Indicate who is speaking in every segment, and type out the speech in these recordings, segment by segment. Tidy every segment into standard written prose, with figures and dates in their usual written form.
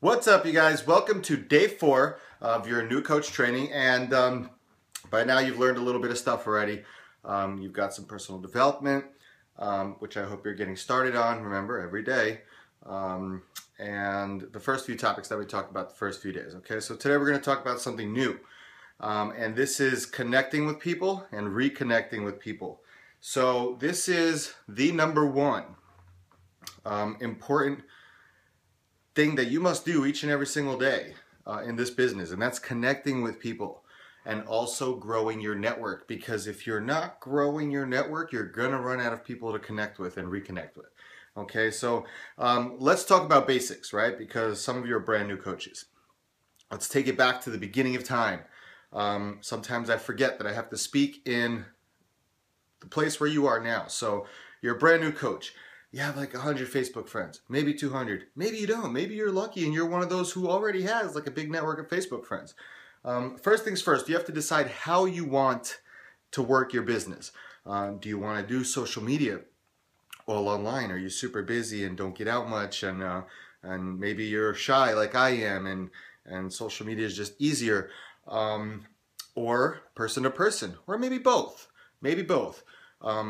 Speaker 1: What's up, you guys? Welcome to day 4 of your new coach training, and by now you've learned a little bit of stuff already. You've got some personal development, which I hope you're getting started on, remember, every day. And the first few topics that we talked about the first few days. Okay, so today we're going to talk about something new, and this is connecting with people and reconnecting with people. So this is the number one important thing that you must do each and every single day in this business, and that's connecting with people and also growing your network, because if you're not growing your network, you're gonna run out of people to connect with and reconnect with. Okay, so let's talk about basics, right? Because some of you are brand new coaches. Let's take it back to the beginning of time. Sometimes I forget that I have to speak in the place where you are now. So you're a brand new coach. You have like 100 Facebook friends, maybe 200. Maybe you don't. Maybe you're lucky and you're one of those who already has like a big network of Facebook friends. First things first, you have to decide how you want to work your business. Do you want to do social media all online? Are you super busy and don't get out much, and maybe you're shy like I am, and social media is just easier, or person to person, or maybe both. Maybe both.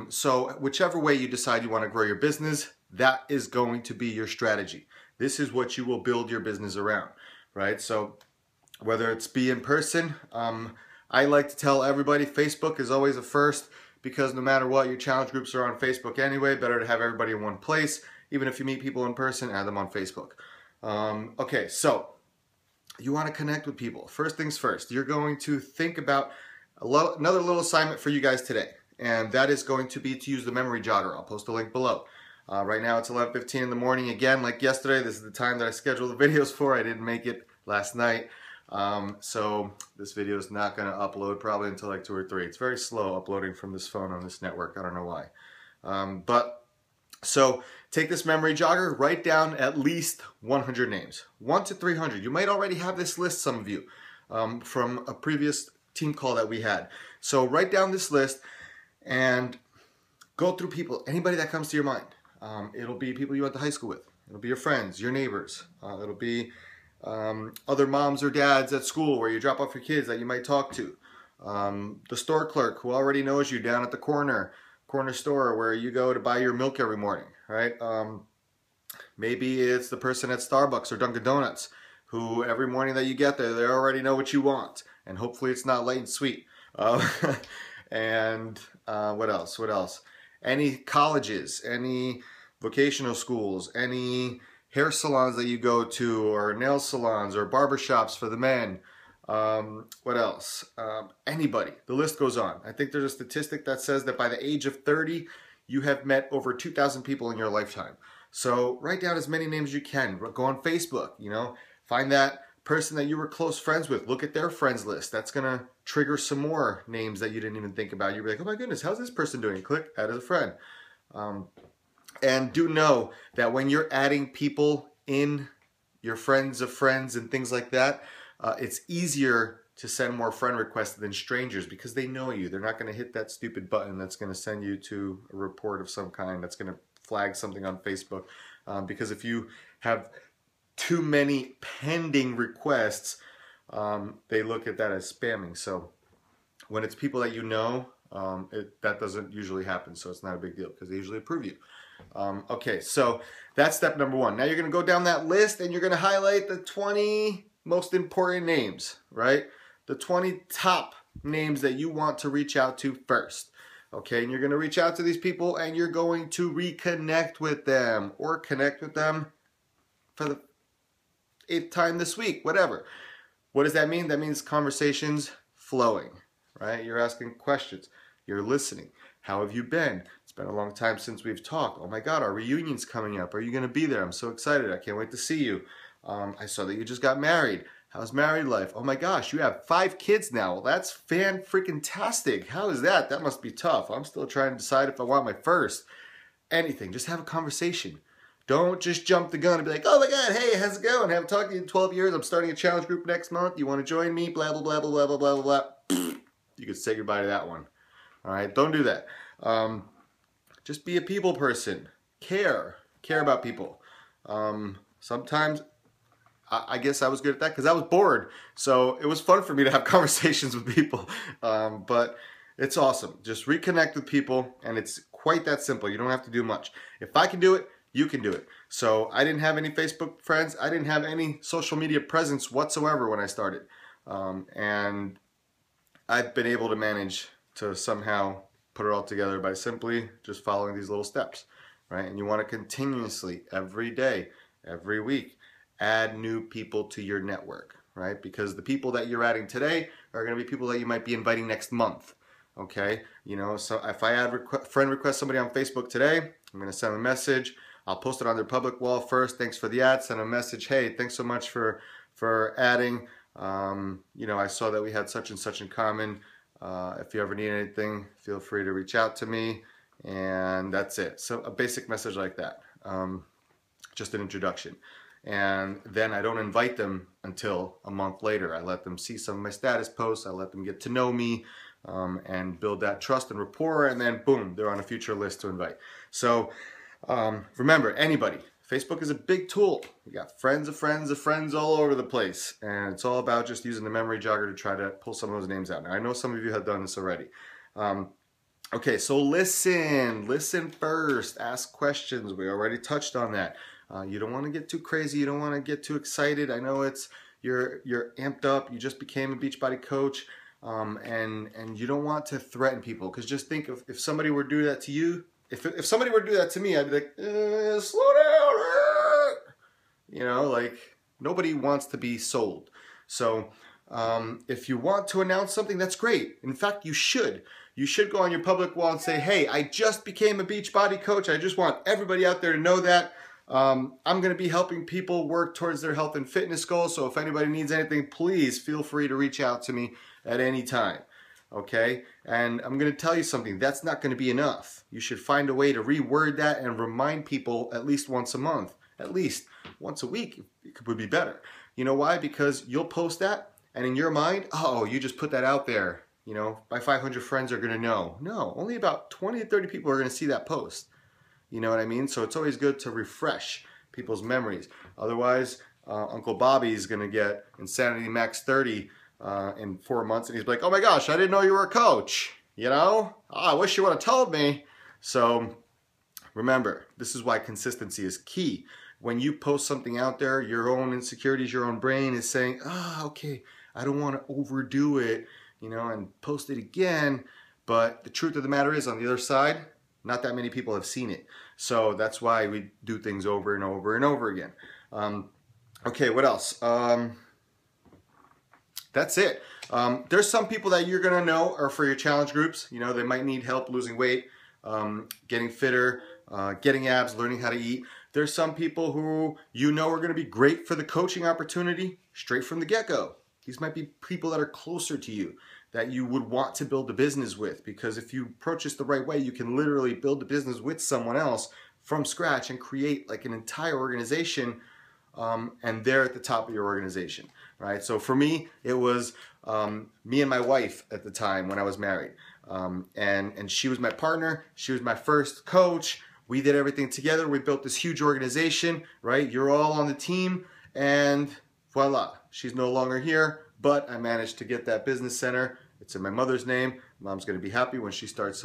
Speaker 1: So whichever way you decide you want to grow your business, that is going to be your strategy. This is what you will build your business around, right? So whether it's be in person, I like to tell everybody Facebook is always a first, because no matter what, your challenge groups are on Facebook anyway. Better to have everybody in one place. Even if you meet people in person, add them on Facebook. Okay, so you want to connect with people. First things first, you're going to think about another little assignment for you guys today. And that is going to be to use the memory jogger. I'll post a link below. Right now it's 11:15 in the morning. Again, like yesterday, this is the time that I scheduled the videos for. I didn't make it last night. So this video is not going to upload probably until like 2 or 3. It's very slow uploading from this phone on this network. I don't know why. So take this memory jogger, write down at least 100 names. 1 to 300. You might already have this list, some of you, from a previous team call that we had. So write down this list and go through people, anybody that comes to your mind. It'll be people you went to high school with. It'll be your friends, your neighbors. It'll be other moms or dads at school where you drop off your kids that you might talk to. The store clerk who already knows you down at the corner store where you go to buy your milk every morning, right? Maybe it's the person at Starbucks or Dunkin' Donuts who every morning that you get there, they already know what you want. And hopefully it's not light and sweet. And what else? What else? Any colleges, any vocational schools, any hair salons that you go to, or nail salons, or barbershops for the men. What else? Anybody. The list goes on. I think there's a statistic that says that by the age of 30, you have met over 2,000 people in your lifetime. So write down as many names as you can. Go on Facebook, find that person that you were close friends with. Look at their friends list. That's going to trigger some more names that you didn't even think about. You'll be like, oh my goodness, how's this person doing? Click, add as a friend. And do know that when you're adding people in your friends of friends and things like that, it's easier to send more friend requests than strangers, because they know you. They're not going to hit that stupid button that's going to send you to a report of some kind, that's going to flag something on Facebook. Because if you have too many pending requests, they look at that as spamming. So when it's people that you know, that doesn't usually happen, so it's not a big deal because they usually approve you. Okay, so that's step number 1. Now you're going to go down that list and you're going to highlight the 20 most important names, right? The 20 top names that you want to reach out to first. Okay, and you're going to reach out to these people and you're going to reconnect with them or connect with them for the 8th time this week, whatever. What does that mean? That means conversations flowing, right? You're asking questions. You're listening. How have you been? It's been a long time since we've talked. Oh my God, our reunion's coming up. Are you going to be there? I'm so excited. I can't wait to see you. I saw that you just got married. How's married life? Oh my gosh, you have 5 kids now. Well, that's fan-freaking-tastic. How is that? That must be tough. I'm still trying to decide if I want my first. Anything. Just have a conversation. Don't just jump the gun and be like, oh my God, hey, how's it going? I haven't talked to you in 12 years. I'm starting a challenge group next month. You want to join me? Blah, blah, blah, blah, blah, blah, blah, blah. You could say goodbye to that one. All right, don't do that. Just be a people person. Care about people. Sometimes I guess I was good at that because I was bored. So it was fun for me to have conversations with people. But it's awesome. Just reconnect with people, and it's quite that simple. You don't have to do much. If I can do it, you can do it. So I didn't have any Facebook friends. I didn't have any social media presence whatsoever when I started. And I've been able to manage to somehow put it all together by simply just following these little steps, right? And you want to continuously, every day, every week, add new people to your network, right? Because the people that you're adding today are going to be people that you might be inviting next month, okay? You know, so if I add friend request somebody on Facebook today, I'm going to send them a message. I'll post it on their public wall first. Thanks for the ad. Send a message. Hey, thanks so much for adding. You know, I saw that we had such and such in common. If you ever need anything, feel free to reach out to me. And that's it. So a basic message like that. Just an introduction. And then I don't invite them until a month later. I let them see some of my status posts. I let them get to know me and build that trust and rapport. And then boom, they're on a future list to invite. So remember, anybody. Facebook is a big tool. You got friends of friends of friends all over the place. And it's all about just using the memory jogger to try to pull some of those names out. Now, I know some of you have done this already. Okay, so listen first, ask questions. We already touched on that. You don't want to get too crazy. You don't want to get too excited. I know you're amped up. You just became a Beachbody coach, and you don't want to threaten people. Because just think if somebody were to do that to you, if somebody were to do that to me, I'd be like, slow down. You know, like nobody wants to be sold. So if you want to announce something, that's great. In fact, you should. You should go on your public wall and say, hey, I just became a Beachbody coach. I just want everybody out there to know that. I'm going to be helping people work towards their health and fitness goals. So if anybody needs anything, please feel free to reach out to me at any time. Okay? And I'm going to tell you something. That's not going to be enough. You should find a way to reword that and remind people at least once a month. At least once a week, it would be better. You know why? Because you'll post that, and in your mind, oh, you just put that out there. You know, my 500 friends are going to know. No, only about 20 to 30 people are going to see that post. You know what I mean? So it's always good to refresh people's memories. Otherwise, Uncle Bobby's going to get Insanity Max 30 in 4 months, and he's like, oh my gosh, I didn't know you were a coach. You know? Oh, I wish you would have told me. So remember, this is why consistency is key. When you post something out there, your own insecurities, your own brain is saying, oh, okay, I don't want to overdo it, you know, and post it again. But the truth of the matter is, on the other side, not that many people have seen it. So that's why we do things over and over and over again. Okay, what else? That's it. There's some people that you're going to know are for your challenge groups. You know, they might need help losing weight, getting fitter, getting abs, learning how to eat. There's some people who you know are going to be great for the coaching opportunity straight from the get-go. These might be people that are closer to you, that you would want to build a business with, because if you approach this the right way, you can literally build a business with someone else from scratch and create like an entire organization, and they're at the top of your organization, right? So for me, it was me and my wife at the time when I was married, and she was my partner. She was my first coach. We did everything together. We built this huge organization, right? You're all on the team, and voila, she's no longer here, but I managed to get that business center. It's in my mother's name. Mom's going to be happy when she starts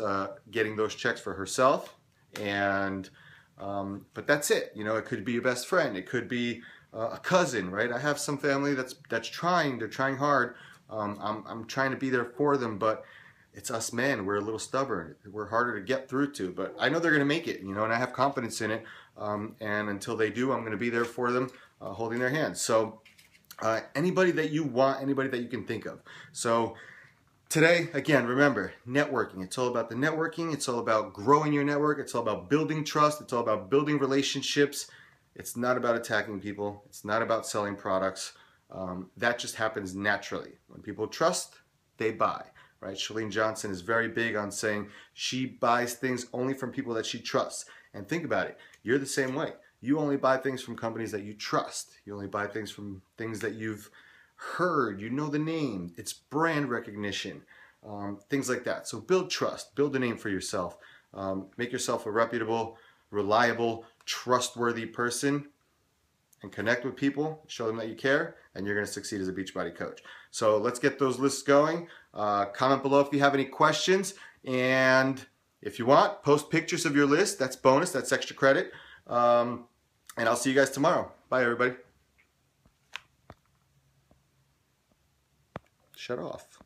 Speaker 1: getting those checks for herself. And but that's it. You know, it could be your best friend. It could be a cousin, right? I have some family that's trying. They're trying hard. I'm trying to be there for them, but it's us men. We're a little stubborn. We're harder to get through to, but I know they're going to make it, you know, and I have confidence in it. And until they do, I'm going to be there for them, holding their hands. So anybody that you want, anybody that you can think of. So today, again, remember, networking. It's all about the networking. It's all about growing your network. It's all about building trust. It's all about building relationships. It's not about attacking people. It's not about selling products. That just happens naturally. When people trust, they buy. Right? Chalene Johnson is very big on saying she buys things only from people that she trusts. And think about it. You're the same way. You only buy things from companies that you trust. You only buy things from things that you've heard. You know the name. It's brand recognition. Things like that. So build trust. Build a name for yourself. Make yourself a reputable, reliable, trustworthy person. and connect with people, show them that you care, and you're going to succeed as a Beachbody coach. So let's get those lists going. Comment below if you have any questions, and if you want, post pictures of your list. That's bonus, that's extra credit. And I'll see you guys tomorrow. Bye, everybody. Shut off.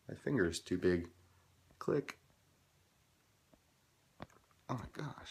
Speaker 1: My finger is too big. Click. Oh my gosh.